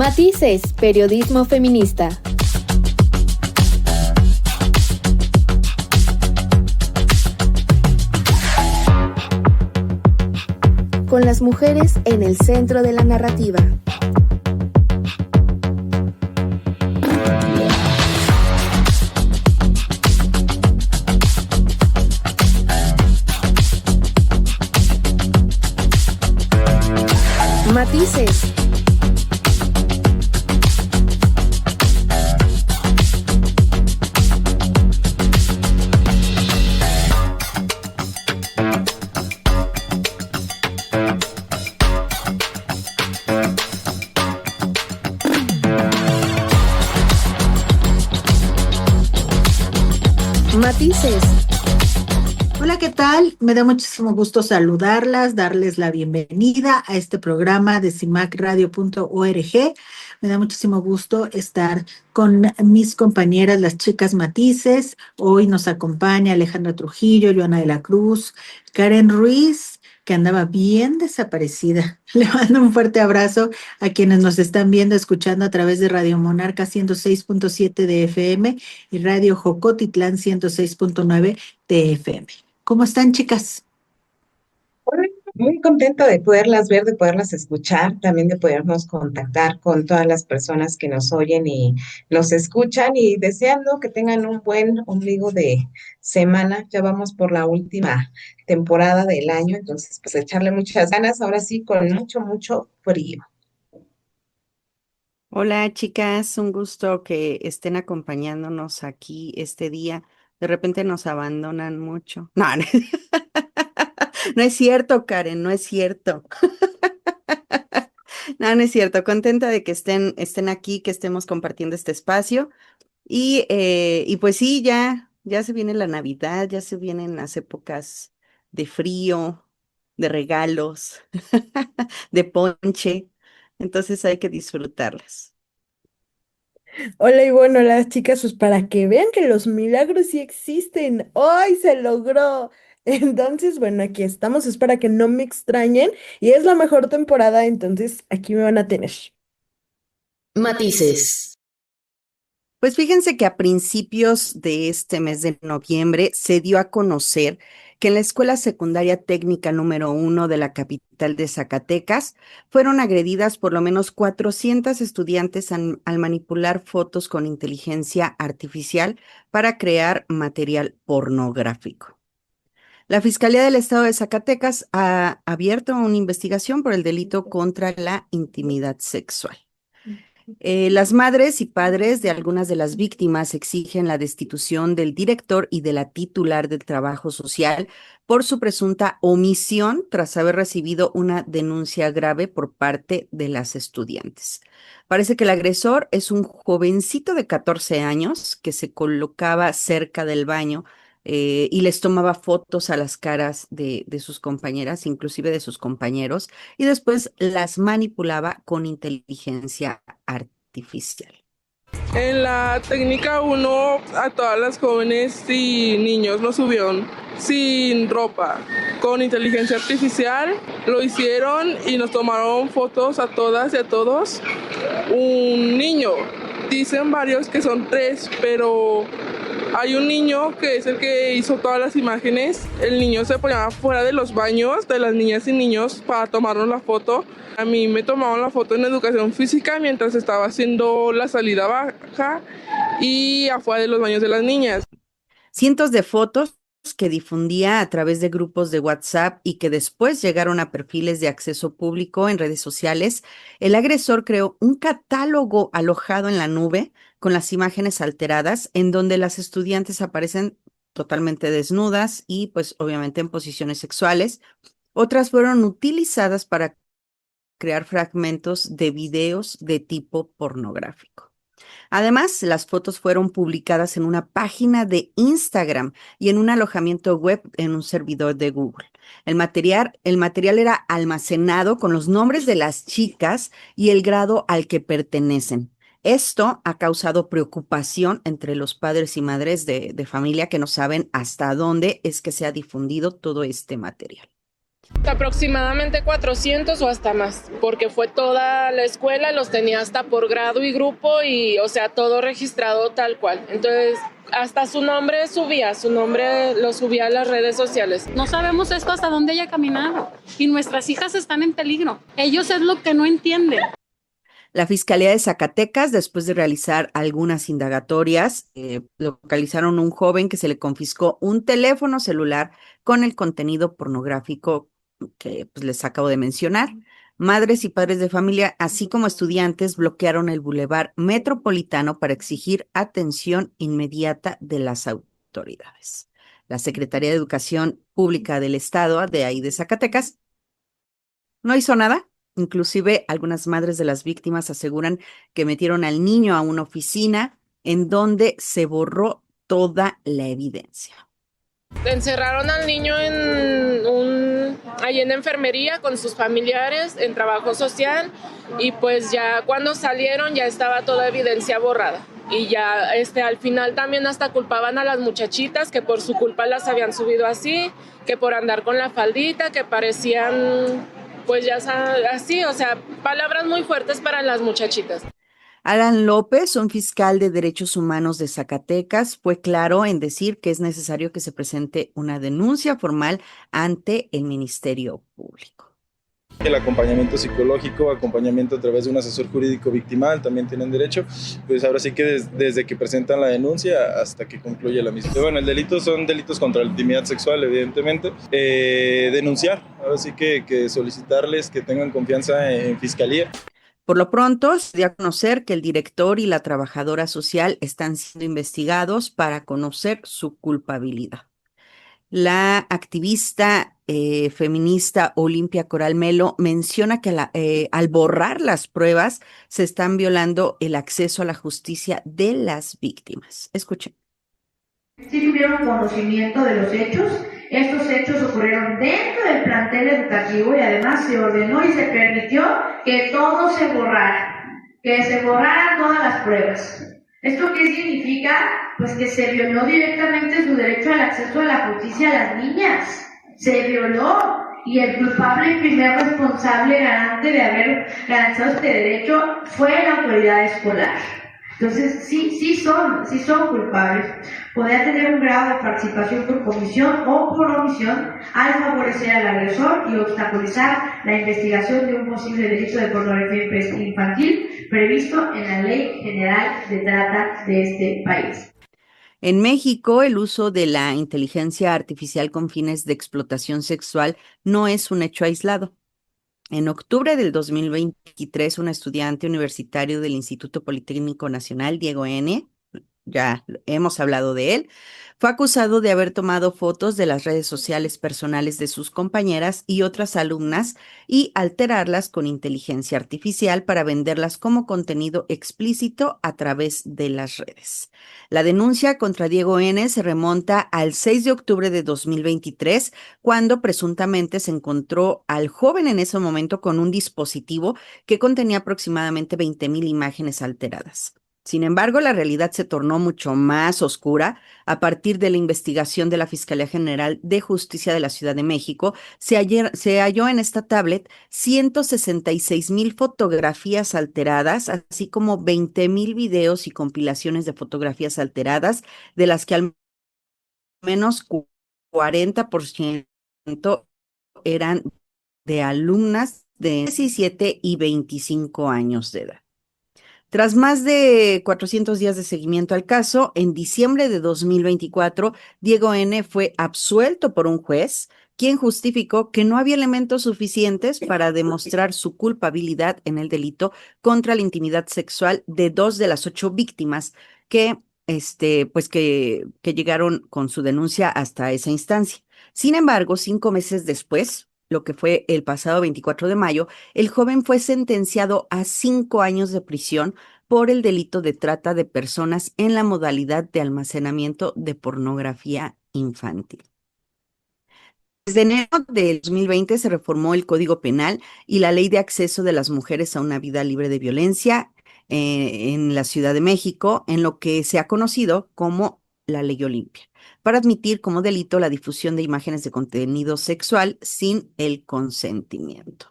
Matices, periodismo feminista. Con las mujeres en el centro de la narrativa. Matices. Matices. Hola, ¿qué tal? Me da muchísimo gusto saludarlas, darles la bienvenida a este programa de cimacradio.org. Me da muchísimo gusto estar con mis compañeras, las chicas Matices. Hoy nos acompaña Alejandra Trujillo, Joana de la Cruz, Karen Ruiz, que andaba bien desaparecida. Le mando un fuerte abrazo a quienes nos están viendo, escuchando a través de Radio Monarca 106.7 de FM y Radio Jocotitlán 106.9 de FM. ¿Cómo están, chicas? Hola, muy contenta de poderlas ver, de poderlas escuchar, también de podernos contactar con todas las personas que nos oyen y nos escuchan y deseando que tengan un buen ombligo de semana. Ya vamos por la última temporada del año, entonces pues echarle muchas ganas, ahora sí con mucho frío. Hola chicas, un gusto que estén acompañándonos aquí este día. De repente nos abandonan mucho. No, no, no es cierto, Karen, no es cierto. No, no es cierto. Contenta de que estén aquí, que estemos compartiendo este espacio. Y pues sí, ya se viene la Navidad, ya se vienen las épocas de frío, de regalos, de ponche. Entonces hay que disfrutarlas. Hola y bueno, las chicas, pues para que vean que los milagros sí existen. ¡Hoy se logró! Entonces, bueno, aquí estamos, es para que no me extrañen y es la mejor temporada, entonces aquí me van a tener. Matices. Pues fíjense que a principios de este mes de noviembre se dio a conocer que en la Escuela Secundaria Técnica número 1 de la capital de Zacatecas fueron agredidas por lo menos 400 estudiantes al manipular fotos con inteligencia artificial para crear material pornográfico. La Fiscalía del Estado de Zacatecas ha abierto una investigación por el delito contra la intimidad sexual. Las madres y padres de algunas de las víctimas exigen la destitución del director y de la titular del trabajo social por su presunta omisión tras haber recibido una denuncia grave por parte de las estudiantes. Parece que el agresor es un jovencito de 14 años que se colocaba cerca del baño y les tomaba fotos a las caras de sus compañeras, inclusive de sus compañeros, y después las manipulaba con inteligencia artificial. En la técnica 1 a todas las jóvenes y niños nos subieron sin ropa, con inteligencia artificial, lo hicieron y nos tomaron fotos a todas y a todos. Un niño, dicen varios que son 3, pero hay un niño que es el que hizo todas las imágenes. El niño se ponía fuera de los baños de las niñas y niños para tomarnos la foto. A mí me tomaron la foto en educación física mientras estaba haciendo la salida baja y afuera de los baños de las niñas. Cientos de fotos que difundía a través de grupos de WhatsApp y que después llegaron a perfiles de acceso público en redes sociales. El agresor creó un catálogo alojado en la nube con las imágenes alteradas en donde las estudiantes aparecen totalmente desnudas y pues obviamente en posiciones sexuales. Otras fueron utilizadas para crear fragmentos de videos de tipo pornográfico. Además, las fotos fueron publicadas en una página de Instagram y en un alojamiento web en un servidor de Google. El material era almacenado con los nombres de las chicas y el grado al que pertenecen. Esto ha causado preocupación entre los padres y madres de familia que no saben hasta dónde es que se ha difundido todo este material. Aproximadamente 400 o hasta más, porque fue toda la escuela, los tenía hasta por grado y grupo y, o sea, todo registrado tal cual. Entonces, hasta su nombre lo subía a las redes sociales. No sabemos esto hasta dónde haya caminado y nuestras hijas están en peligro. Ellos es lo que no entienden. La Fiscalía de Zacatecas, después de realizar algunas indagatorias, localizaron un joven que se le confiscó un teléfono celular con el contenido pornográfico que pues, les acabo de mencionar. Madres y padres de familia, así como estudiantes, bloquearon el Boulevard Metropolitano para exigir atención inmediata de las autoridades. La Secretaría de Educación Pública del Estado, de ahí de Zacatecas, no hizo nada. Inclusive algunas madres de las víctimas aseguran que metieron al niño a una oficina en donde se borró toda la evidencia. Encerraron al niño ahí en enfermería con sus familiares, en trabajo social, y pues ya cuando salieron ya estaba toda evidencia borrada. Y ya al final también hasta culpaban a las muchachitas que por su culpa las habían subido así, que por andar con la faldita, que parecían pues ya así, o sea, palabras muy fuertes para las muchachitas. Alan López, un fiscal de derechos humanos de Zacatecas, fue claro en decir que es necesario que se presente una denuncia formal ante el Ministerio Público. El acompañamiento psicológico, acompañamiento a través de un asesor jurídico victimal, también tienen derecho, pues ahora sí que desde que presentan la denuncia hasta que concluye la misma. Bueno, el delito son delitos contra la intimidad sexual, evidentemente. Denunciar, ahora sí que solicitarles que tengan confianza en fiscalía. Por lo pronto, se dio a conocer que el director y la trabajadora social están siendo investigados para conocer su culpabilidad. La activista feminista Olimpia Coral Melo menciona que al borrar las pruebas se están violando el acceso a la justicia de las víctimas. Escuchen. Sí tuvieron conocimiento de los hechos. Estos hechos ocurrieron dentro del plantel educativo y además se ordenó y se permitió que todo se borrara, que se borraran todas las pruebas. ¿Esto qué significa? Pues que se violó directamente su derecho al acceso a la justicia a las niñas. Se violó y el culpable y primer responsable garante de haber garantizado este derecho fue la autoridad escolar. Entonces, sí son culpables. Podría tener un grado de participación por comisión o por omisión al favorecer al agresor y obstaculizar la investigación de un posible delito de pornografía infantil previsto en la Ley General de Trata de este país. En México, el uso de la inteligencia artificial con fines de explotación sexual no es un hecho aislado. En octubre del 2023, un estudiante universitario del Instituto Politécnico Nacional, Diego N., ya hemos hablado de él, fue acusado de haber tomado fotos de las redes sociales personales de sus compañeras y otras alumnas y alterarlas con inteligencia artificial para venderlas como contenido explícito a través de las redes. La denuncia contra Diego N. se remonta al 6 de octubre de 2023, cuando presuntamente se encontró al joven en ese momento con un dispositivo que contenía aproximadamente 20,000 imágenes alteradas. Sin embargo, la realidad se tornó mucho más oscura. A partir de la investigación de la Fiscalía General de Justicia de la Ciudad de México, se halló en esta tablet 166,000 fotografías alteradas, así como 20,000 videos y compilaciones de fotografías alteradas, de las que al menos 40% eran de alumnas de 17 y 25 años de edad. Tras más de 400 días de seguimiento al caso, en diciembre de 2024, Diego N. fue absuelto por un juez, quien justificó que no había elementos suficientes para demostrar su culpabilidad en el delito contra la intimidad sexual de 2 de las 8 víctimas que llegaron con su denuncia hasta esa instancia. Sin embargo, 5 meses después, lo que fue el pasado 24 de mayo, el joven fue sentenciado a 5 años de prisión por el delito de trata de personas en la modalidad de almacenamiento de pornografía infantil. Desde enero del 2020 se reformó el Código Penal y la Ley de Acceso de las Mujeres a una Vida Libre de Violencia en la Ciudad de México, en lo que se ha conocido como la ley Olimpia, para admitir como delito la difusión de imágenes de contenido sexual sin el consentimiento.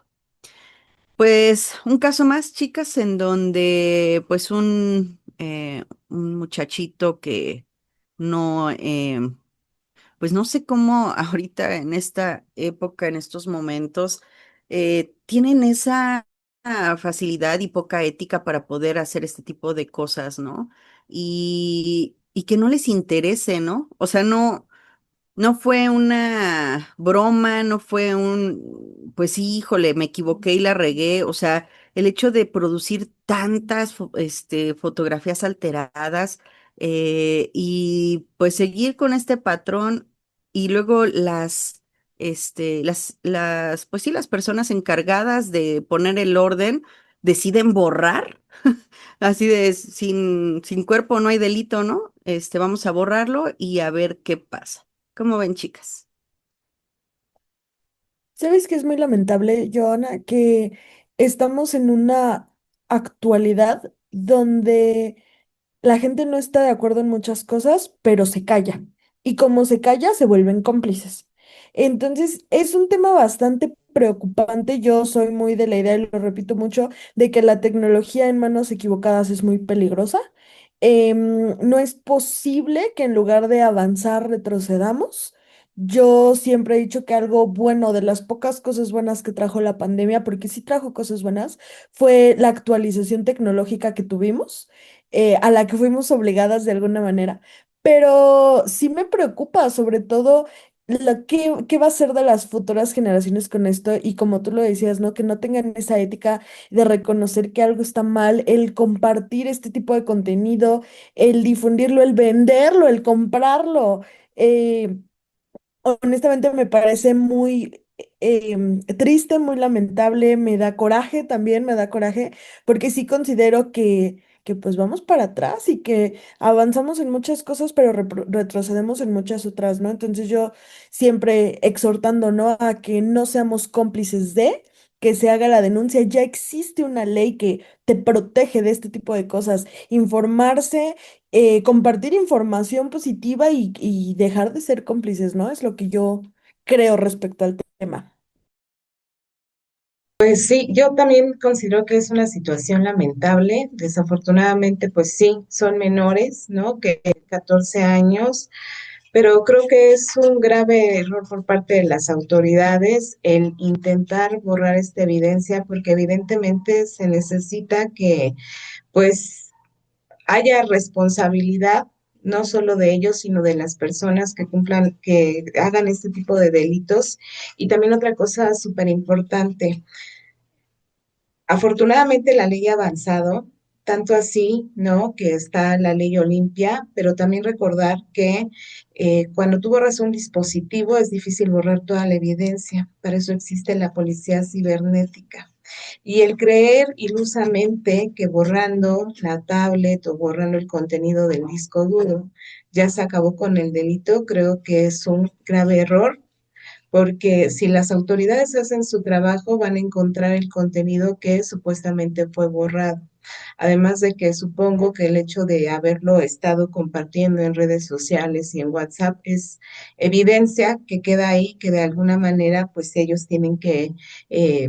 Pues un caso más, chicas, en donde pues un muchachito que no, pues no sé cómo ahorita en esta época, en estos momentos, tienen esa facilidad y poca ética para poder hacer este tipo de cosas, ¿no? Y que no les interese, ¿no? O sea, no fue una broma, no fue pues sí, híjole, me equivoqué y la regué. O sea, el hecho de producir tantas fotografías alteradas y pues seguir con este patrón y luego pues sí, las personas encargadas de poner el orden deciden borrar. Así de sin cuerpo no hay delito, ¿no? Vamos a borrarlo y a ver qué pasa. ¿Cómo ven, chicas? ¿Sabes qué es muy lamentable, Joana? Que estamos en una actualidad donde la gente no está de acuerdo en muchas cosas, pero se calla. Y como se calla, se vuelven cómplices. Entonces, es un tema bastante preocupante. Yo soy muy de la idea, y lo repito mucho, de que la tecnología en manos equivocadas es muy peligrosa. No es posible que en lugar de avanzar, retrocedamos. Yo siempre he dicho que algo bueno, de las pocas cosas buenas que trajo la pandemia, porque sí trajo cosas buenas, fue la actualización tecnológica que tuvimos, a la que fuimos obligadas de alguna manera. Pero sí me preocupa, sobre todo, qué va a ser de las futuras generaciones con esto. Y como tú lo decías, ¿no? Que no tengan esa ética de reconocer que algo está mal, el compartir este tipo de contenido, el difundirlo, el venderlo, el comprarlo. eh, Honestamente me parece muy triste, muy lamentable, me da coraje también, me da coraje, porque sí considero que pues vamos para atrás y que avanzamos en muchas cosas, pero retrocedemos en muchas otras, ¿no? Entonces yo siempre exhortando, ¿no? A que no seamos cómplices de que se haga la denuncia. Ya existe una ley que te protege de este tipo de cosas. Informarse, compartir información positiva y dejar de ser cómplices, ¿no? Es lo que yo creo respecto al tema. Pues sí, yo también considero que es una situación lamentable. Desafortunadamente, pues sí, son menores, ¿no? Que 14 años, pero creo que es un grave error por parte de las autoridades el intentar borrar esta evidencia, porque evidentemente se necesita que, pues, haya responsabilidad no solo de ellos, sino de las personas que cumplan, que hagan este tipo de delitos. Y también otra cosa súper importante. Afortunadamente la ley ha avanzado, tanto así, ¿no? Que está la ley Olimpia, pero también recordar que cuando tú borras un dispositivo es difícil borrar toda la evidencia. Para eso existe la policía cibernética. Y el creer ilusamente que borrando la tablet o borrando el contenido del disco duro ya se acabó con el delito, creo que es un grave error porque si las autoridades hacen su trabajo, van a encontrar el contenido que supuestamente fue borrado. Además de que supongo que el hecho de haberlo estado compartiendo en redes sociales y en WhatsApp es evidencia que queda ahí, que de alguna manera pues ellos tienen que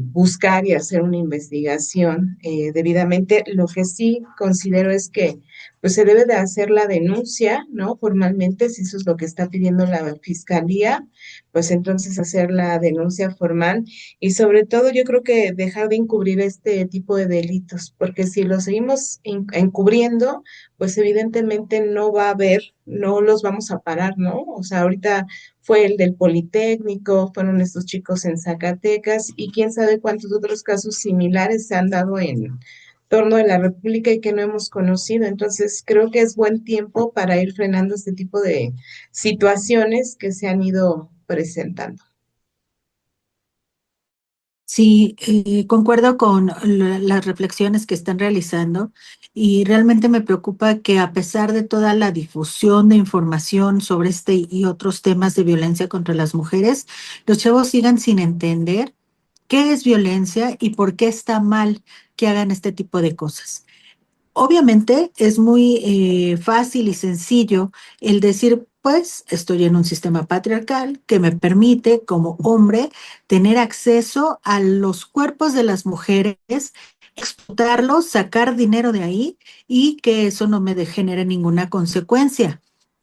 buscar y hacer una investigación debidamente. Lo que sí considero es que pues se debe de hacer la denuncia, ¿no? Formalmente, si eso es lo que está pidiendo la fiscalía, pues entonces hacer la denuncia formal y sobre todo yo creo que dejar de encubrir este tipo de delitos, porque si lo seguimos encubriendo, pues evidentemente no va a haber, no los vamos a parar, ¿no? O sea, ahorita fue el del Politécnico, fueron estos chicos en Zacatecas y quién sabe cuántos otros casos similares se han dado en torno de la República y que no hemos conocido. Entonces, creo que es buen tiempo para ir frenando este tipo de situaciones que se han ido presentando. Sí, concuerdo con las reflexiones que están realizando y realmente me preocupa que a pesar de toda la difusión de información sobre este y otros temas de violencia contra las mujeres, los chavos sigan sin entender qué es violencia y por qué está mal que hagan este tipo de cosas. Obviamente es muy fácil y sencillo el decir, pues estoy en un sistema patriarcal que me permite como hombre tener acceso a los cuerpos de las mujeres, explotarlos, sacar dinero de ahí y que eso no me genere ninguna consecuencia.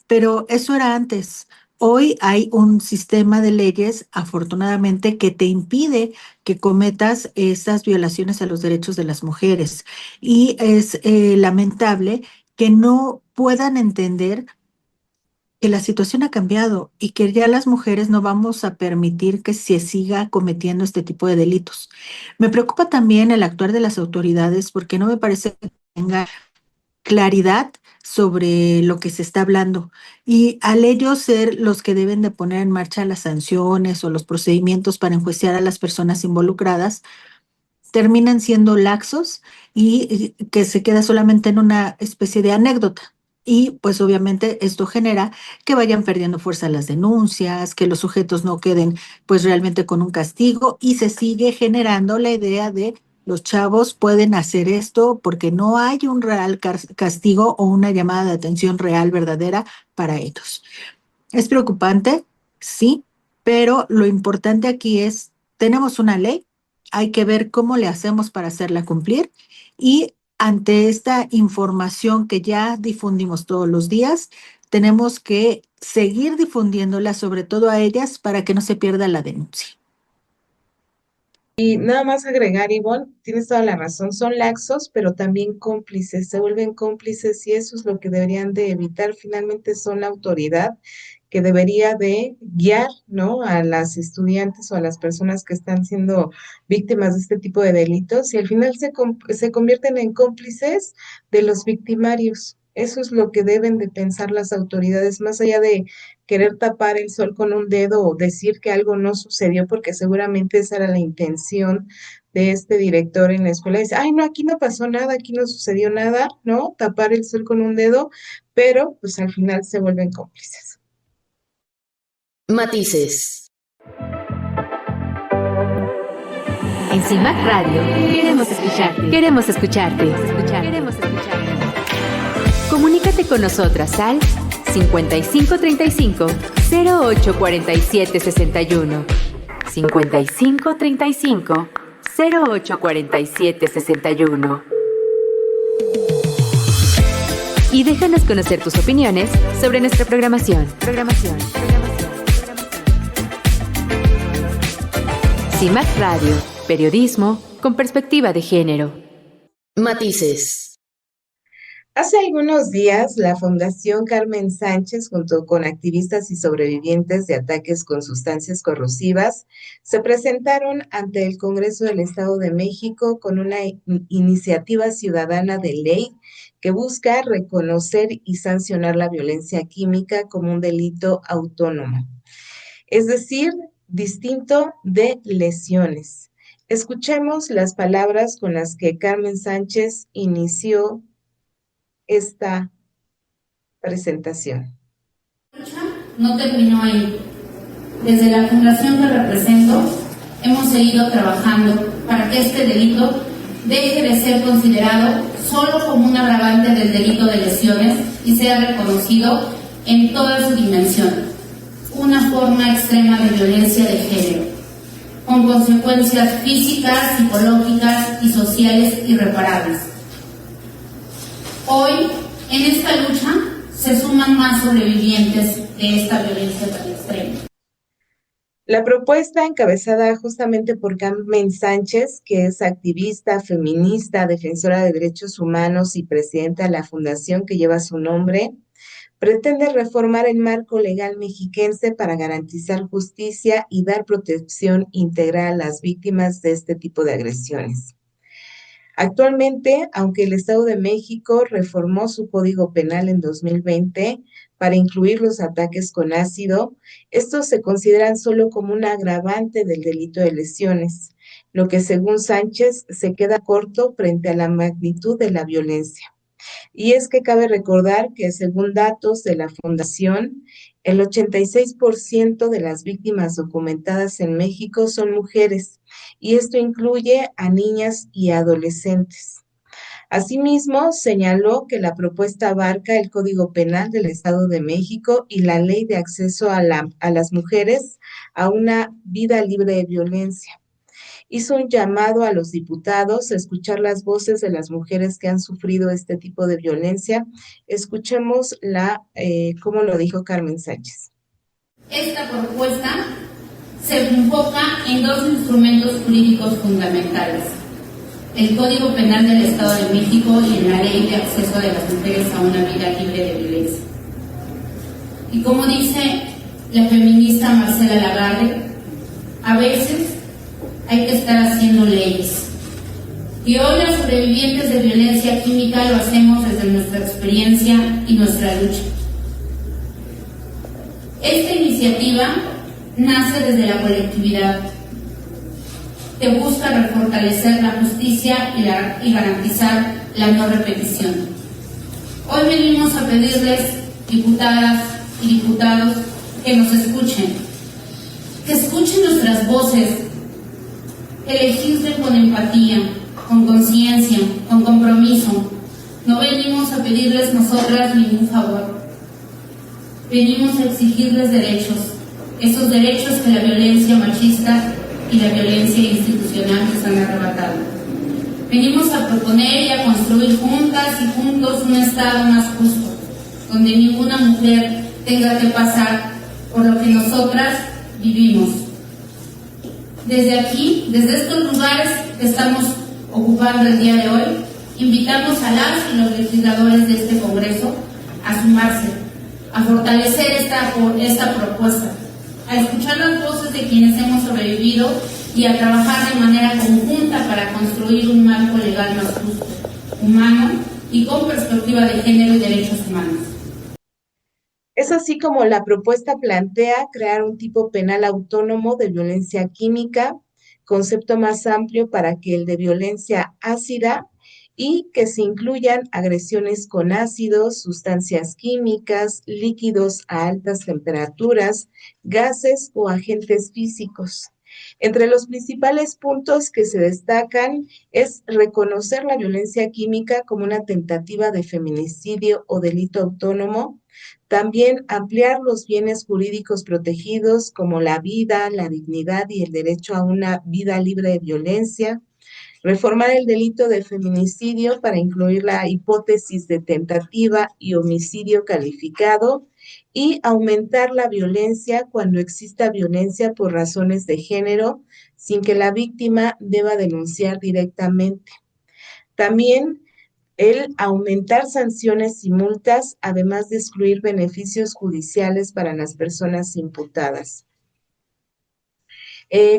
Pero eso era antes. Hoy hay un sistema de leyes, afortunadamente, que te impide que cometas esas violaciones a los derechos de las mujeres. Y es lamentable que no puedan entender que la situación ha cambiado y que ya las mujeres no vamos a permitir que se siga cometiendo este tipo de delitos. Me preocupa también el actuar de las autoridades porque no me parece que tenga claridad sobre lo que se está hablando y al ellos ser los que deben de poner en marcha las sanciones o los procedimientos para enjuiciar a las personas involucradas, terminan siendo laxos y que se queda solamente en una especie de anécdota. Y pues obviamente esto genera que vayan perdiendo fuerza las denuncias, que los sujetos no queden pues realmente con un castigo y se sigue generando la idea de los chavos pueden hacer esto porque no hay un real castigo o una llamada de atención real, verdadera para ellos. Es preocupante, sí, pero lo importante aquí es, tenemos una ley, hay que ver cómo le hacemos para hacerla cumplir y ante esta información que ya difundimos todos los días, tenemos que seguir difundiéndola, sobre todo a ellas, para que no se pierda la denuncia. Y nada más agregar, Ivonne, tienes toda la razón, son laxos, pero también cómplices, se vuelven cómplices y eso es lo que deberían de evitar. Finalmente son la autoridad que debería de guiar, ¿no? A las estudiantes o a las personas que están siendo víctimas de este tipo de delitos y al final se convierten en cómplices de los victimarios. Eso es lo que deben de pensar las autoridades, más allá de querer tapar el sol con un dedo o decir que algo no sucedió, porque seguramente esa era la intención de este director en la escuela. Dice, ay, no, aquí no pasó nada, aquí no sucedió nada, ¿no? Tapar el sol con un dedo, pero pues al final se vuelven cómplices. Matices. En CIMAC Radio queremos escucharte. Queremos escucharte. Queremos escucharte. Comunícate con nosotras al 5535 0847 61. 5535 0847 61. Y déjanos conocer tus opiniones sobre nuestra programación. CIMAC Radio, periodismo con perspectiva de género. Matices. Hace algunos días, la Fundación Carmen Sánchez, junto con activistas y sobrevivientes de ataques con sustancias corrosivas, se presentaron ante el Congreso del Estado de México con una iniciativa ciudadana de ley que busca reconocer y sancionar la violencia química como un delito autónomo, es decir, distinto de lesiones. Escuchemos las palabras con las que Carmen Sánchez inició esta presentación. No terminó ahí. Desde la fundación que represento, hemos seguido trabajando para que este delito deje de ser considerado solo como un agravante del delito de lesiones y sea reconocido en toda su dimensión, una forma extrema de violencia de género, con consecuencias físicas, psicológicas y sociales irreparables. Hoy, en esta lucha, se suman más sobrevivientes de esta violencia tan extrema. La propuesta, encabezada justamente por Carmen Sánchez, que es activista, feminista, defensora de derechos humanos y presidenta de la fundación que lleva su nombre, pretende reformar el marco legal mexiquense para garantizar justicia y dar protección integral a las víctimas de este tipo de agresiones. Actualmente, aunque el Estado de México reformó su Código Penal en 2020 para incluir los ataques con ácido, estos se consideran solo como un agravante del delito de lesiones, lo que según Sánchez se queda corto frente a la magnitud de la violencia. Y es que cabe recordar que según datos de la Fundación, el 86% de las víctimas documentadas en México son mujeres, y esto incluye a niñas y adolescentes. Asimismo, señaló que la propuesta abarca el Código Penal del Estado de México y la Ley de Acceso a las Mujeres a una vida libre de violencia. Hizo un llamado a los diputados a escuchar las voces de las mujeres que han sufrido este tipo de violencia. Escuchemos cómo lo dijo Carmen Sánchez. Esta propuesta se enfoca en dos instrumentos jurídicos fundamentales: el Código Penal del Estado de México y en la Ley de Acceso de las Mujeres a una vida libre de violencia. Y como dice la feminista Marcela Lagarde, a veces hay que estar haciendo leyes. Y hoy las sobrevivientes de violencia química lo hacemos desde nuestra experiencia y nuestra lucha. Esta iniciativa nace desde la colectividad, que busca fortalecer la justicia y garantizar la no repetición. Hoy venimos a pedirles, diputadas y diputados, que nos escuchen nuestras voces, que legislen con empatía, con conciencia, con compromiso. No venimos a pedirles nosotras ningún favor. Venimos a exigirles derechos, esos derechos que la violencia machista y la violencia institucional nos han arrebatado. Venimos a proponer y a construir juntas y juntos un Estado más justo, donde ninguna mujer tenga que pasar por lo que nosotras vivimos. Desde aquí, desde estos lugares que estamos ocupando el día de hoy, invitamos a las y los legisladores de este Congreso a sumarse, a fortalecer esta propuesta, a escuchar las voces de quienes hemos sobrevivido y a trabajar de manera conjunta para construir un marco legal más justo, humano y con perspectiva de género y derechos humanos. Es así como la propuesta plantea crear un tipo penal autónomo de violencia química, concepto más amplio para que el de violencia ácida, y que se incluyan agresiones con ácidos, sustancias químicas, líquidos a altas temperaturas, gases o agentes físicos. Entre los principales puntos que se destacan es reconocer la violencia química como una tentativa de feminicidio o delito autónomo, también ampliar los bienes jurídicos protegidos como la vida, la dignidad y el derecho a una vida libre de violencia, reformar el delito de feminicidio para incluir la hipótesis de tentativa y homicidio calificado y aumentar la violencia cuando exista violencia por razones de género sin que la víctima deba denunciar directamente. También el aumentar sanciones y multas, además de excluir beneficios judiciales para las personas imputadas.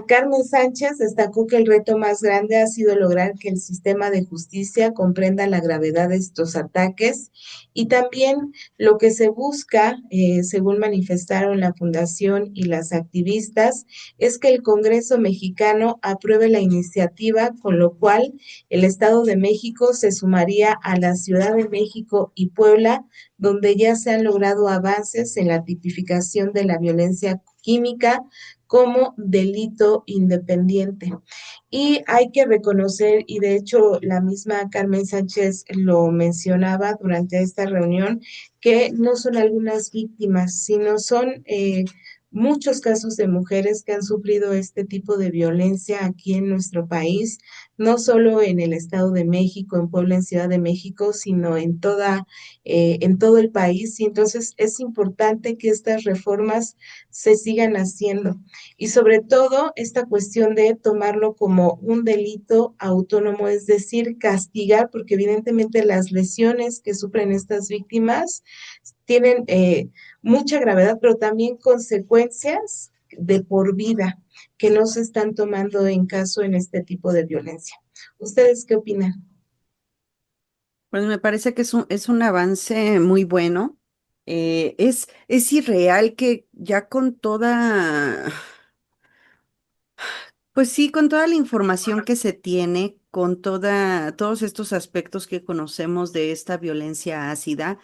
Carmen Sánchez destacó que el reto más grande ha sido lograr que el sistema de justicia comprenda la gravedad de estos ataques y también lo que se busca, según manifestaron la Fundación y las activistas, es que el Congreso mexicano apruebe la iniciativa, con lo cual el Estado de México se sumaría a la Ciudad de México y Puebla, donde ya se han logrado avances en la tipificación de la violencia química como delito independiente. Y hay que reconocer, y de hecho la misma Carmen Sánchez lo mencionaba durante esta reunión, que no son algunas víctimas, sino son muchos casos de mujeres que han sufrido este tipo de violencia aquí en nuestro país, no solo en el Estado de México, en Puebla, en Ciudad de México, sino en todo el país. Y entonces es importante que estas reformas se sigan haciendo. Y sobre todo esta cuestión de tomarlo como un delito autónomo, es decir, castigar, porque evidentemente las lesiones que sufren estas víctimas tienen mucha gravedad, pero también consecuencias de por vida que no se están tomando en caso en este tipo de violencia. ¿Ustedes qué opinan? Pues me parece que es un avance muy bueno. Es irreal que ya con pues sí, con toda la información que se tiene, con todos estos aspectos que conocemos de esta violencia ácida,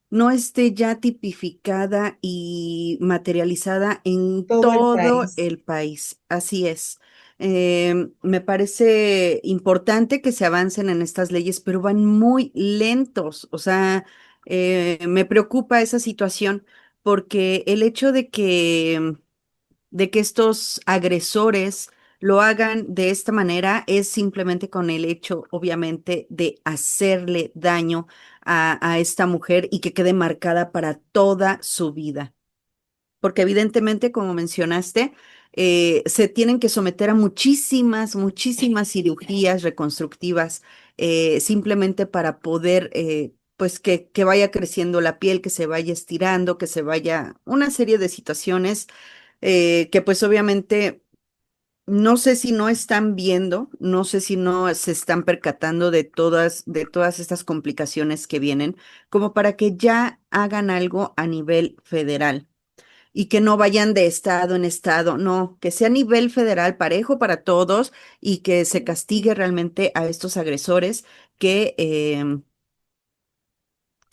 no esté ya tipificada y materializada en Todo el todo país. el país. Así es. Me parece importante que se avancen en estas leyes, pero van muy lentos. O sea, me preocupa esa situación porque el hecho de que estos agresores lo hagan de esta manera es simplemente con el hecho, obviamente, de hacerle daño a esta mujer y que quede marcada para toda su vida. Porque evidentemente, como mencionaste, se tienen que someter a muchísimas cirugías reconstructivas, simplemente para poder, pues, que vaya creciendo la piel, que se vaya estirando, que se vaya, una serie de situaciones que pues obviamente no sé si no están viendo, no sé si no se están percatando de todas estas complicaciones que vienen, como para que ya hagan algo a nivel federal y que no vayan de estado en estado, no, que sea a nivel federal parejo para todos y que se castigue realmente a estos agresores que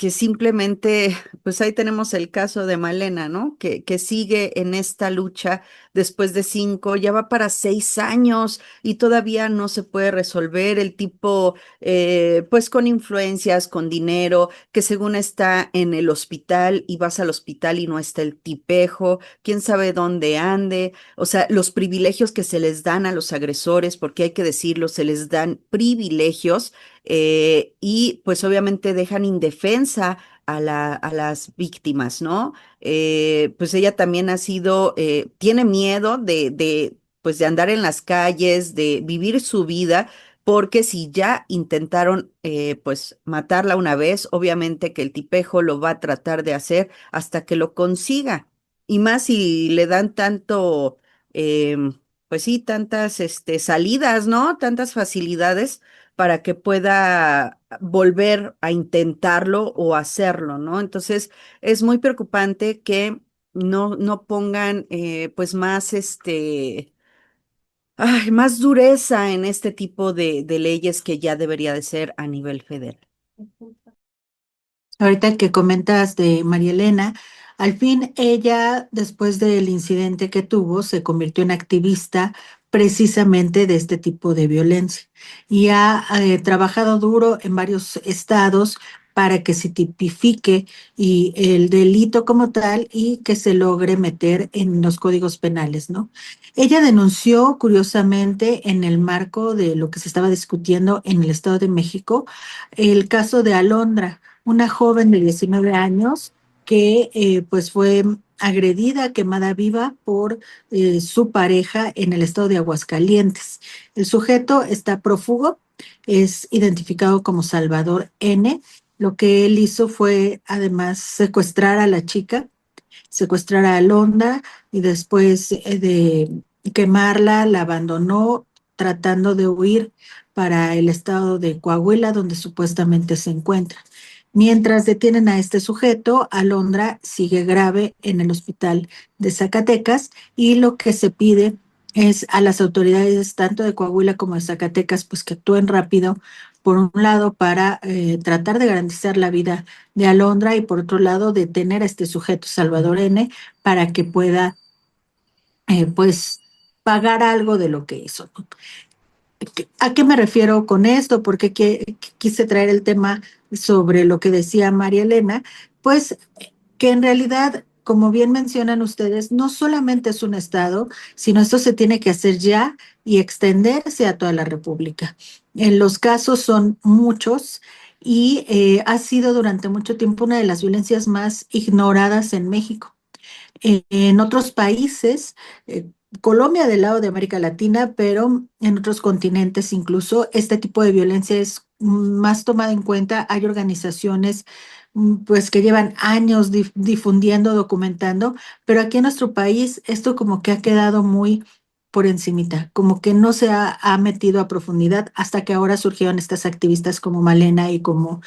simplemente, pues ahí tenemos el caso de Malena, ¿no? Que sigue en esta lucha después de 5, ya va para 6 años y todavía no se puede resolver. El tipo, pues con influencias, con dinero, que según está en el hospital y vas al hospital y no está el tipejo, quién sabe dónde ande. O sea, los privilegios que se les dan a los agresores, porque hay que decirlo, se les dan privilegios y pues obviamente dejan indefensa a las víctimas, ¿no? Pues ella también tiene miedo pues de andar en las calles, de vivir su vida, porque si ya intentaron, pues matarla una vez, obviamente que el tipejo lo va a tratar de hacer hasta que lo consiga. Y más si le dan pues sí, tantas, salidas, ¿no? Tantas facilidades para que pueda volver a intentarlo o hacerlo, ¿no? Entonces, es muy preocupante que no pongan pues más más dureza en este tipo de leyes que ya debería de ser a nivel federal. Ahorita que comentas de María Elena, al fin ella, después del incidente que tuvo, se convirtió en activista precisamente de este tipo de violencia y ha trabajado duro en varios estados para que se tipifique y el delito como tal y que se logre meter en los códigos penales, ¿no? Ella denunció, curiosamente, en el marco de lo que se estaba discutiendo en el Estado de México, el caso de Alondra, una joven de 19 años que pues fue agredida, quemada viva por su pareja en el estado de Aguascalientes. El sujeto está prófugo, es identificado como Salvador N. Lo que él hizo fue además secuestrar a la chica, secuestrar a Alondra y después de quemarla, la abandonó tratando de huir para el estado de Coahuila, donde supuestamente se encuentra. Mientras detienen a este sujeto, Alondra sigue grave en el hospital de Zacatecas y lo que se pide es a las autoridades tanto de Coahuila como de Zacatecas pues que actúen rápido, por un lado para tratar de garantizar la vida de Alondra y por otro lado detener a este sujeto Salvador N para que pueda pues pagar algo de lo que hizo. ¿A qué me refiero con esto? ¿Por qué quise traer el tema sobre lo que decía María Elena? Pues que en realidad, como bien mencionan ustedes, no solamente es un estado, sino esto se tiene que hacer ya y extenderse a toda la República. Los casos son muchos y ha sido durante mucho tiempo una de las violencias más ignoradas en México. En otros países, Colombia del lado de América Latina, pero en otros continentes incluso este tipo de violencia es más tomada en cuenta. Hay organizaciones pues que llevan años difundiendo, documentando, pero aquí en nuestro país esto como que ha quedado muy por encimita, como que no se ha metido a profundidad hasta que ahora surgieron estas activistas como Malena y como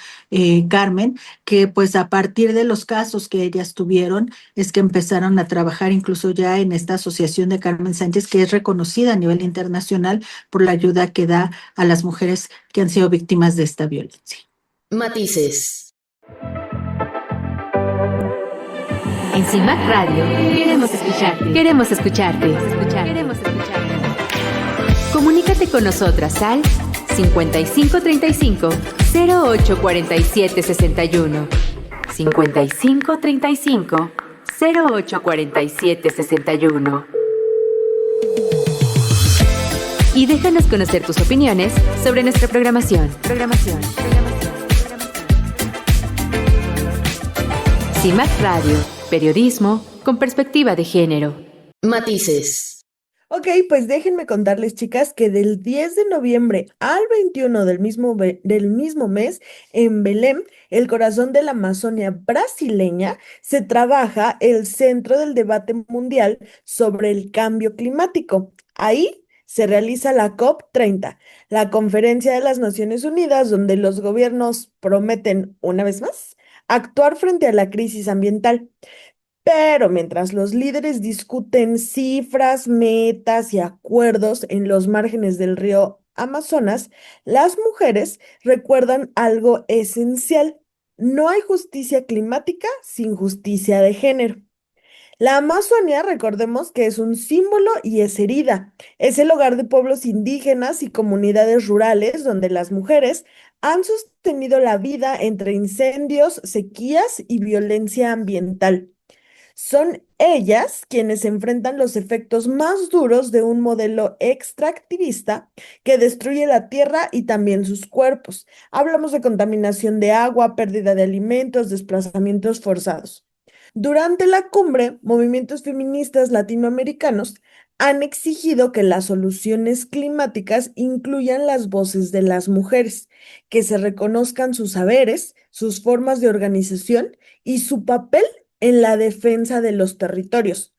Carmen, que pues a partir de los casos que ellas tuvieron es que empezaron a trabajar incluso ya en esta asociación de Carmen Sánchez, que es reconocida a nivel internacional por la ayuda que da a las mujeres que han sido víctimas de esta violencia. Matices. En CIMAC Radio queremos escucharte. Queremos escucharte. Queremos escucharte. Comunícate con nosotras al 5535 0847 61. 5535 0847 61. Y déjanos conocer tus opiniones sobre nuestra programación. CIMAC Radio, periodismo con perspectiva de género. Matices. Ok, pues déjenme contarles, chicas, que del 10 de noviembre al 21 del mismo mes, en Belém, el corazón de la Amazonia brasileña, se trabaja el Centro del Debate Mundial sobre el Cambio Climático. Ahí se realiza la COP30, la Conferencia de las Naciones Unidas, donde los gobiernos prometen, una vez más, actuar frente a la crisis ambiental. Pero mientras los líderes discuten cifras, metas y acuerdos en los márgenes del río Amazonas, las mujeres recuerdan algo esencial. No hay justicia climática sin justicia de género. La Amazonia, recordemos que es un símbolo y es herida. Es el hogar de pueblos indígenas y comunidades rurales donde las mujeres han sostenido la vida entre incendios, sequías y violencia ambiental. Son ellas quienes enfrentan los efectos más duros de un modelo extractivista que destruye la tierra y también sus cuerpos. Hablamos de contaminación de agua, pérdida de alimentos, desplazamientos forzados. Durante la cumbre, movimientos feministas latinoamericanos han exigido que las soluciones climáticas incluyan las voces de las mujeres, que se reconozcan sus saberes, sus formas de organización y su papel en la defensa de los territorios,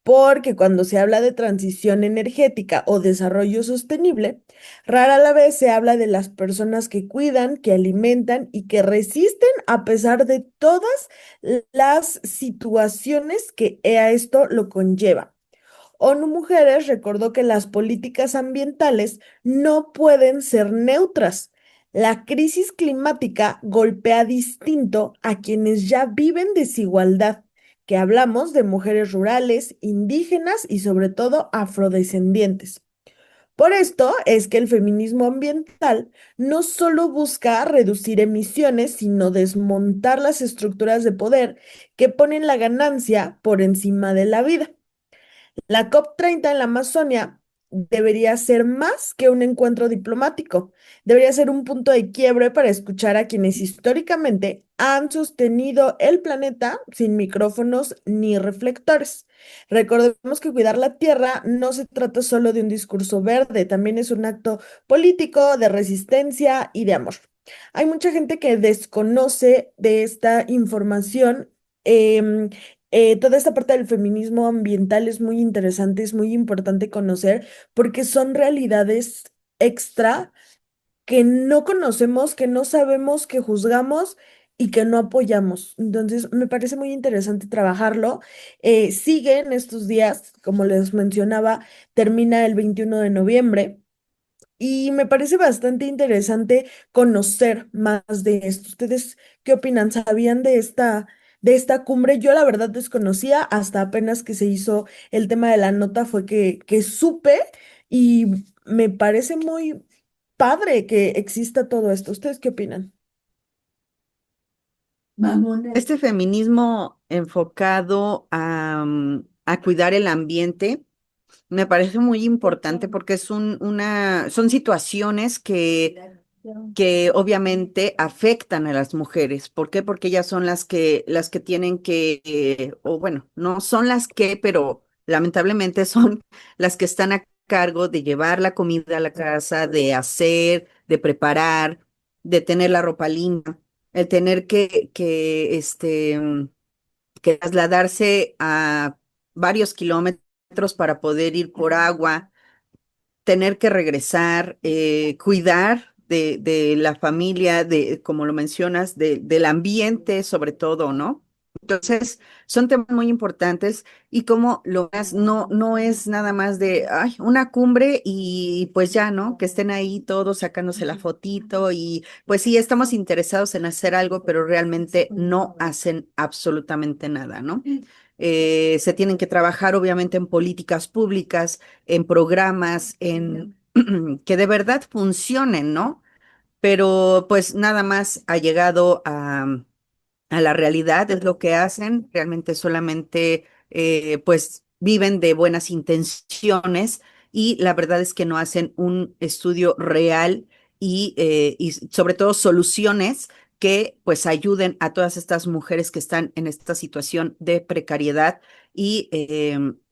porque cuando se habla de transición energética o desarrollo sostenible, rara la vez se habla de las personas que cuidan, que alimentan y que resisten a pesar de todas las situaciones que a esto lo conlleva. ONU Mujeres recordó que las políticas ambientales no pueden ser neutras. La crisis climática golpea distinto a quienes ya viven desigualdad, que hablamos de mujeres rurales, indígenas y sobre todo afrodescendientes. Por esto es que el feminismo ambiental no solo busca reducir emisiones, sino desmontar las estructuras de poder que ponen la ganancia por encima de la vida. La COP30 en la Amazonia debería ser más que un encuentro diplomático, debería ser un punto de quiebre para escuchar a quienes históricamente han sostenido el planeta sin micrófonos ni reflectores. Recordemos que cuidar la tierra no se trata solo de un discurso verde, también es un acto político, de resistencia y de amor. Hay mucha gente que desconoce de esta información. Toda esta parte del feminismo ambiental es muy interesante, es muy importante conocer porque son realidades extra que no conocemos, que no sabemos, que juzgamos y que no apoyamos. Entonces, me parece muy interesante trabajarlo. Sigue en estos días, como les mencionaba, termina el 21 de noviembre. Y me parece bastante interesante conocer más de esto. ¿Ustedes qué opinan? ¿Sabían de esta cumbre? Yo la verdad desconocía, hasta apenas que se hizo el tema de la nota fue que supe y me parece muy padre que exista todo esto. ¿Ustedes qué opinan? Este feminismo enfocado a cuidar el ambiente me parece muy importante porque son situaciones que obviamente afectan a las mujeres. ¿Por qué? Porque ellas son las que tienen que, o bueno, no son las que, pero lamentablemente son las que están a cargo de llevar la comida a la casa, de hacer, de preparar, de tener la ropa limpia, el tener que trasladarse a varios kilómetros para poder ir por agua, tener que regresar, cuidar de la familia, como lo mencionas, del ambiente sobre todo, ¿no? Entonces, son temas muy importantes y como lo ves, no es nada más de ay, una cumbre y pues ya, ¿no? Que estén ahí todos sacándose la fotito y pues sí, estamos interesados en hacer algo, pero realmente no hacen absolutamente nada, ¿no? Se tienen que trabajar obviamente en políticas públicas, en programas, que de verdad funcionen, ¿no? Pero pues nada más ha llegado a la realidad, es lo que hacen, realmente solamente pues viven de buenas intenciones y la verdad es que no hacen un estudio real y sobre todo soluciones que pues ayuden a todas estas mujeres que están en esta situación de precariedad y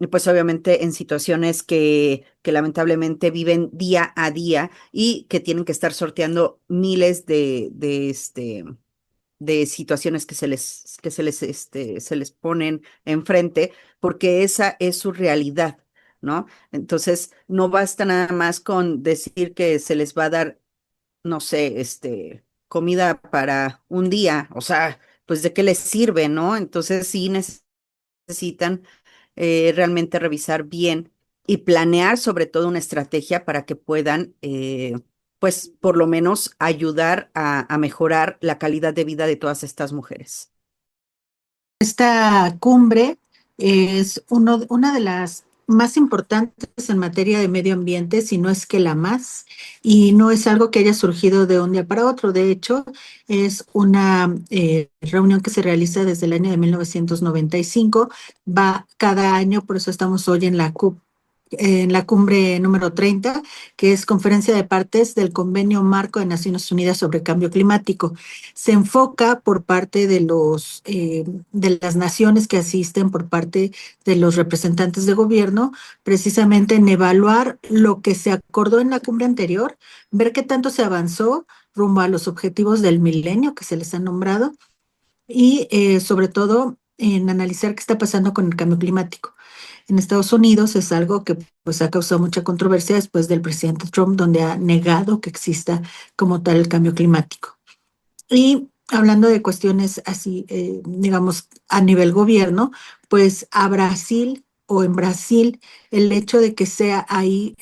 pues obviamente en situaciones que lamentablemente viven día a día y que tienen que estar sorteando miles de situaciones se les ponen enfrente, porque esa es su realidad, ¿no? Entonces, no basta nada más con decir que se les va a dar, no sé, comida para un día, o sea, pues de qué les sirve, ¿no? Entonces, sí necesitan realmente revisar bien y planear sobre todo una estrategia para que puedan, pues, por lo menos ayudar a mejorar la calidad de vida de todas estas mujeres. Esta cumbre es una de las más importantes en materia de medio ambiente, si no es que la más, y no es algo que haya surgido de un día para otro. De hecho, es una reunión que se realiza desde el año de 1995, va cada año, por eso estamos hoy en la cumbre número 30, que es Conferencia de Partes del Convenio Marco de Naciones Unidas sobre Cambio Climático. Se enfoca por parte de las naciones que asisten, por parte de los representantes de gobierno, precisamente en evaluar lo que se acordó en la cumbre anterior, ver qué tanto se avanzó rumbo a los objetivos del milenio que se les ha nombrado y sobre todo en analizar qué está pasando con el cambio climático. En Estados Unidos es algo que pues ha causado mucha controversia después del presidente Trump, donde ha negado que exista como tal el cambio climático. Y hablando de cuestiones así, digamos, a nivel gobierno, pues a Brasil o en Brasil, el hecho de que sea ahí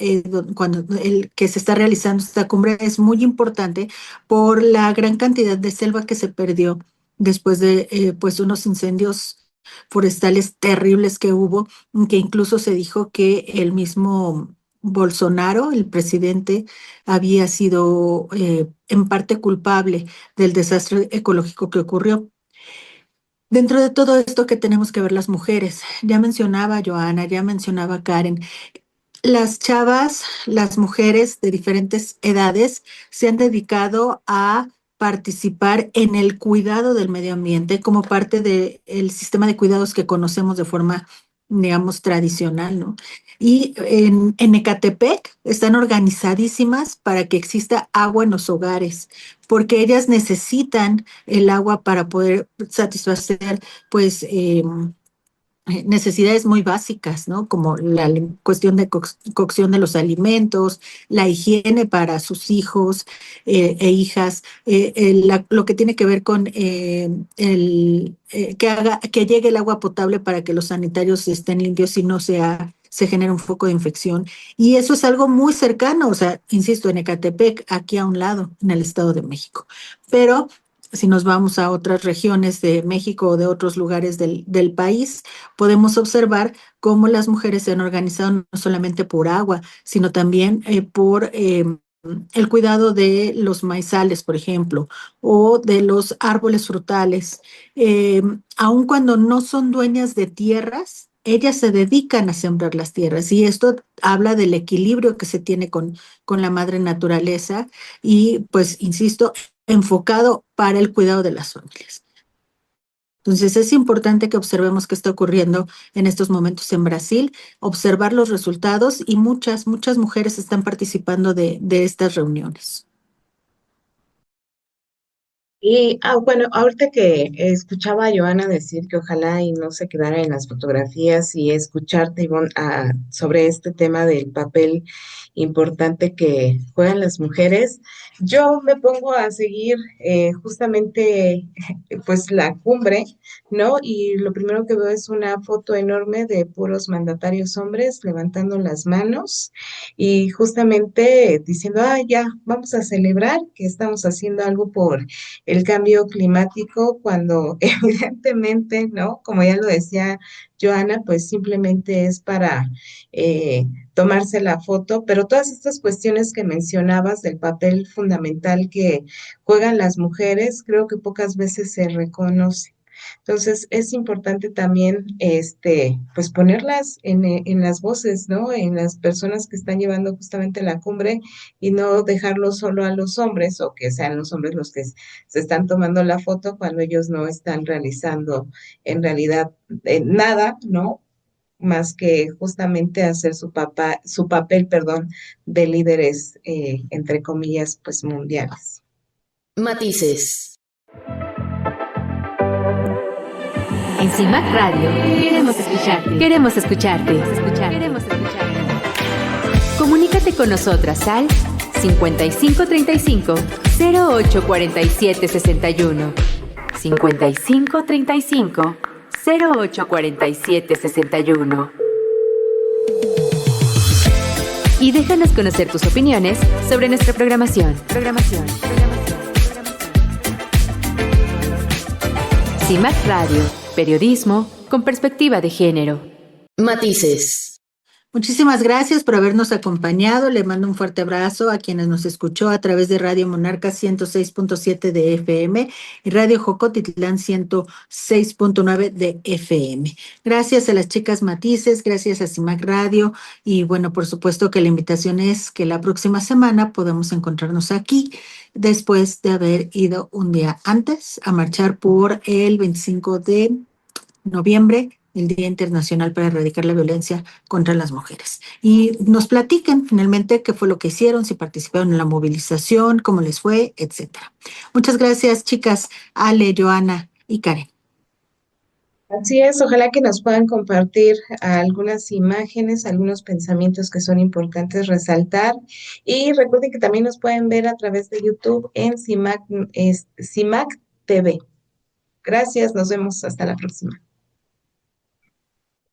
cuando el que se está realizando esta cumbre es muy importante por la gran cantidad de selva que se perdió después de pues unos incendios forestales terribles que hubo, que incluso se dijo que el mismo Bolsonaro, el presidente, había sido en parte culpable del desastre ecológico que ocurrió. Dentro de todo esto que tenemos que ver las mujeres, ya mencionaba Joana, ya mencionaba Karen, las chavas, las mujeres de diferentes edades se han dedicado a participar en el cuidado del medio ambiente como parte del sistema de cuidados que conocemos de forma, digamos, tradicional, ¿no? Y en Ecatepec están organizadísimas para que exista agua en los hogares, porque ellas necesitan el agua para poder satisfacer, pues, necesidades muy básicas, ¿no? Como la cuestión de cocción de los alimentos, la higiene para sus hijos e hijas, lo que tiene que ver con que llegue el agua potable para que los sanitarios estén limpios y no se genera un foco de infección. Y eso es algo muy cercano, o sea, insisto, en Ecatepec, aquí a un lado, en el Estado de México. Pero si nos vamos a otras regiones de México o de otros lugares del país, podemos observar cómo las mujeres se han organizado no solamente por agua, sino también por el cuidado de los maizales, por ejemplo, o de los árboles frutales. Aun cuando no son dueñas de tierras, ellas se dedican a sembrar las tierras y esto habla del equilibrio que se tiene con la madre naturaleza y, pues, insisto, enfocado para el cuidado de las familias. Entonces es importante que observemos qué está ocurriendo en estos momentos en Brasil, observar los resultados y muchas mujeres están participando de estas reuniones. Y bueno, ahorita que escuchaba a Joana decir que ojalá y no se quedara en las fotografías y escucharte, Ivonne, sobre este tema del papel importante que juegan las mujeres, yo me pongo a seguir justamente pues la cumbre, ¿no? Y lo primero que veo es una foto enorme de puros mandatarios hombres levantando las manos y justamente diciendo, ya, vamos a celebrar que estamos haciendo algo por el cambio climático cuando evidentemente, ¿no? Como ya lo decía Joana, pues simplemente es para tomarse la foto, pero todas estas cuestiones que mencionabas del papel fundamental que juegan las mujeres, creo que pocas veces se reconoce. Entonces, es importante también, pues ponerlas en las voces, ¿no? En las personas que están llevando justamente la cumbre y no dejarlo solo a los hombres o que sean los hombres los que se están tomando la foto cuando ellos no están realizando en realidad nada, ¿no? Más que justamente hacer su papel, perdón, de líderes, entre comillas, pues mundiales. Matices. En CIMAC Radio queremos escucharte. Queremos escucharte. Queremos escucharte. Comunícate con nosotras al 5535 0847 61. 5535 0847 61. Y déjanos conocer tus opiniones sobre nuestra programación. CIMAC Radio, periodismo con perspectiva de género. Matices. Muchísimas gracias por habernos acompañado. Le mando un fuerte abrazo a quienes nos escuchó a través de Radio Monarca 106.7 de FM y Radio Jocotitlán 106.9 de FM. Gracias a las chicas Matices, gracias a CIMAC Radio y bueno, por supuesto que la invitación es que la próxima semana podamos encontrarnos aquí después de haber ido un día antes a marchar por el 25 de noviembre, el Día Internacional para Erradicar la Violencia contra las Mujeres. Y nos platiquen finalmente qué fue lo que hicieron, si participaron en la movilización, cómo les fue, etcétera. Muchas gracias, chicas, Ale, Joana y Karen. Así es, ojalá que nos puedan compartir algunas imágenes, algunos pensamientos que son importantes resaltar. Y recuerden que también nos pueden ver a través de YouTube en CIMAC TV. Gracias, nos vemos hasta la próxima.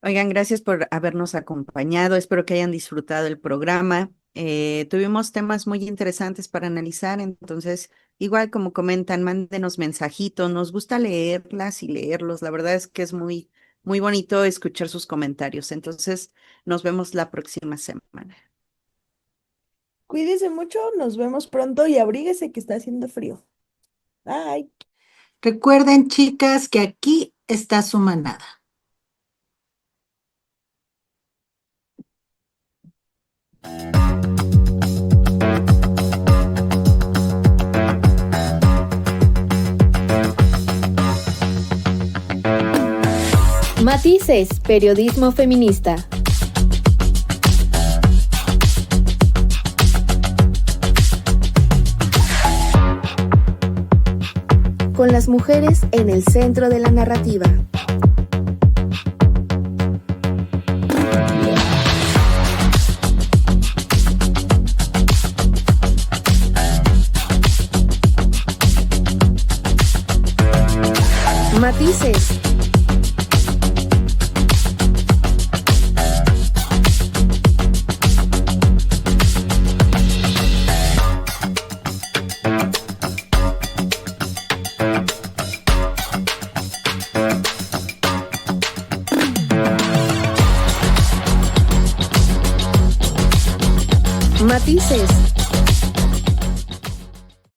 Oigan, gracias por habernos acompañado. Espero que hayan disfrutado el programa. Tuvimos temas muy interesantes para analizar, entonces, igual como comentan, mándenos mensajitos. Nos gusta leerlas y leerlos. La verdad es que es muy, muy bonito escuchar sus comentarios. Entonces, nos vemos la próxima semana. Cuídense mucho, nos vemos pronto y abríguese que está haciendo frío. Bye. Recuerden, chicas, que aquí está su manada. Matices, periodismo feminista. Con las mujeres en el centro de la narrativa. Matices. Matices.